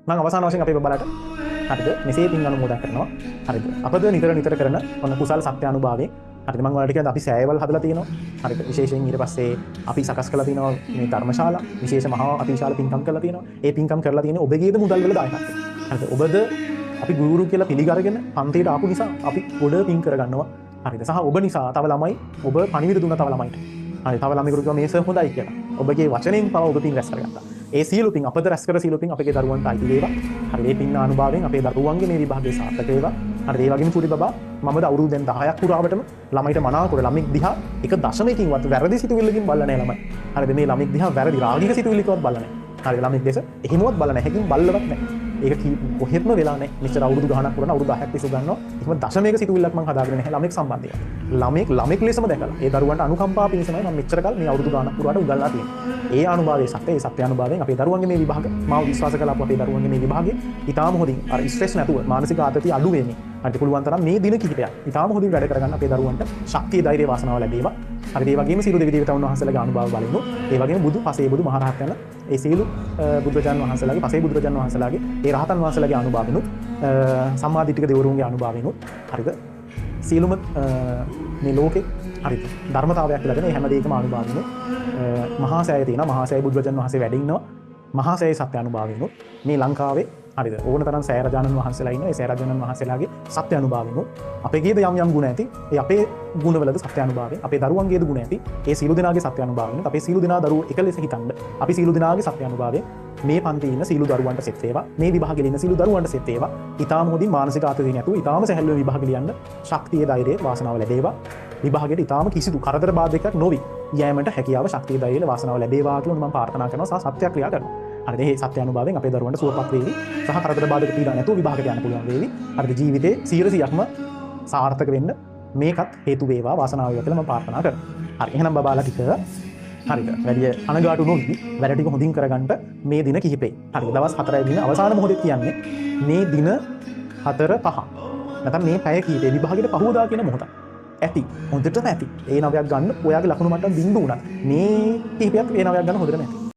මම අවසාන වශයෙන් අපේ බබලට හරිද මෙසේ පින් අනුමෝදන් කරනවා. හරිද අපද නිතර කරන ඔන්න කුසල් සත්‍යානුභාවයෙන් හරිද මම ඔයාලට කියනවා අපි සෑයවල් හදලා තියෙනවා. හරිද විශේෂයෙන් ඊට පස්සේ අපි සකස් කරලා තියෙනවා මේ ධර්මශාලා විශේෂ මහා අතිවිශාල පින්කම් කරලා තියෙනවා. ඒ පින්කම් කරලා තියෙන්නේ ඔබගේද මුදල් වල දායකත්වය. හරිද ඔබද අපි ගුරු කියලා පිළිගරගෙන පන්තියට ආපු නිසා අපි ගොඩ පින් කරගන්නවා. හරිද සහ ඔබ නිසා තව ළමයි ඔබ පණිවිඩ දුන්නා තව ළමයිට. හරි තව ළමයෙකුට කිව්වා මේ සර් හොඳයි කියලා. ඔබගේ වචනෙන් පව ඔබ පින් රැස් කරගත්තා. ඒ සියලු පින් අපද රැස් කර සියලු පින් අපගේ දරුවන්ට අයිති වේවා. හරි මේ පින් අනුභවයෙන් අපේ දරුවන්ගේ මේ විභාගයේ සාර්ථක වේවා. හරි ඒ වගේම චුටි බබා මමද අවුරුදු දැන් 10ක් පුරාවටම ළමයිට මනාකොට ළමෙක් දිහා එක දශමයකින්වත් වැරදි සිතුවිල්ලකින් බලලා නැහැ ළමයි. හරිද මේ ළමෙක් දිහා වැරදි රාගික සිතුවිල්ලකවත් බලලා නැහැ. හරිද ළමෙක් දැස එහෙමවත් බලලා නැහැ. හැකින් බල්ලවත් නැහැ. ඒක කොහෙත්ම වෙලා නැහැ. මෙච්චර අවුරුදු ගාණක් පුරන අවුරුදු 10ක් තිස්සේ ගන්නවා. ඒකම දශමයක සිතුවිල්ලක් මම හදාගෙන නැහැ ළමෙක් සම්බන්ධයෙන්. ළමෙක් ලෙසම දැකලා ඒ දරුවන්ට අනුකම්පා පිණිසමයි මම මෙච්චර කල් මේ අවුරුදු ගාණක් පුරාට උගන්ලා තියෙන්නේ. ඒ අනුභවයේ සත්‍ය ඒ සත්‍ය අනුභවයෙන් අපේ දරුවන්ගේ මේ විභාග මාව විශ්වාස කළා අපේ දරුවන්ගේ මේ විභාගේ ඊටාම හොඳින් අර ස්ට්‍රෙස් නැතුව මානසික ආතතිය අඩු වෙන්නේ. අන්ට පුළුවන් තරම් මේ දින කිහිපයක් ඊටාම හොඳින් වැඩ කරගන්න අපේ දරුවන්ට ශක්තිය ධෛර්යය වාසනාව ලැබේවා. හරි ඒ වගේම සියලු දෙවි දේවතාවුන් වහන්සේලාගේ අනුභව බලමු. ඒ වගේම බුදු පසේ බුදු මහරහත් යන ඒ සියලු බුදුරජාන් වහන්සේලාගේ පසේ බුදුරජාන් වහන්සේලාගේ ඒ රහතන් වහන්සේලාගේ අනුභවිනුත් සම්මාදිටික දෙවරුන්ගේ අනුභවිනුත් හරිද සියලුම මේ ලෝකේ හරිද ධර්මතාවයක් ලැබෙන ඒ හැම දෙයකම අනුභවිනුත් මහා සෑය තියෙනවා. මහා සෑය බුදුරජාන් වහන්සේ වැඩ ඉන්නවා. මහා සෑය සත්‍ය අනුභවිනුත් මේ ලංකාවේ හරිද ඕන තරම් සෑය රජාණන් වහන්සේලා ඉන්නවා. ඒ සෑය රජාණන් වහන්සේලාගේ සත්‍ය අනුභවිනුත් අපේගේද යම් ගුණ ඇති. ඒ අපේ ගුණවලද සත්‍ය අනුභවය අපේ දරුවන්ගේද ගුණ ඇති. ඒ සීළු දෙනාගේ සත්‍ය අනුභවයනුත් අපේ සීළු දෙනා දරුවෝ එක ලෙස හිතන්න අපි සීළු දෙනාගේ සත්‍ය අනුභවය මේ පන්තියේ ඉන්න සීළු දරුවන්ට සෙත් වේවා. මේ විභාගයේ ඉන්න සීළු දරුවන්ට සෙත් වේවා. ඊටාම හොඳින් මානසික ආතතිය නැතුව ඊටාම සැහැල්ලුව විභාග ලියන්න ශක්තිය ධෛර්යය වාසනාව ලැබේවා. විභාගයට ඊටාම කිසිදු කරදර බාධකයක් නොවි යෑමට හැකියාව ශක්තිය ධෛර්යය වාසනාව ලැබේවා කියලා මම ප්‍රාර්ථනා කරනවා සහ සත්‍යක්‍රියා කරනවා. හරිද මේ සත්‍ය අනුභවයෙන් අපේ දරුවන්ට සුවපත් වේවි සහ කරදර බාධක පීඩා නැතුව විභාගයට යන්න පුළුවන් වේවි. හරිද ජීවිතේ 100%ක්ම සාර්ථක වෙන්න මේකත් හේතු වේවා වාසනාව වේවා කියලා මම ප්‍රාර්ථනා කරනවා. හරි එහෙනම් බබාලා ටික හරිද වැඩි අනගාටු නොවි වැඩ ටික හොඳින් කරගන්න මේ දින කිහිපේ. හරිද දවස් 4 දින අවසාන මොහොතේ කියන්නේ මේ දින 4 5 නැත්නම් මේ පැය කීපේ විභාගයට පහුවදා කියන මොහොත. ඇති හොඳටම ඇති. ඒ 9ක් ගන්න ඔයාගේ ලකුණු මට්ටම බිඳු වුණා. මේ කිහිපයක් ඒ 9ක් ගන්න හොඳටම ඇති.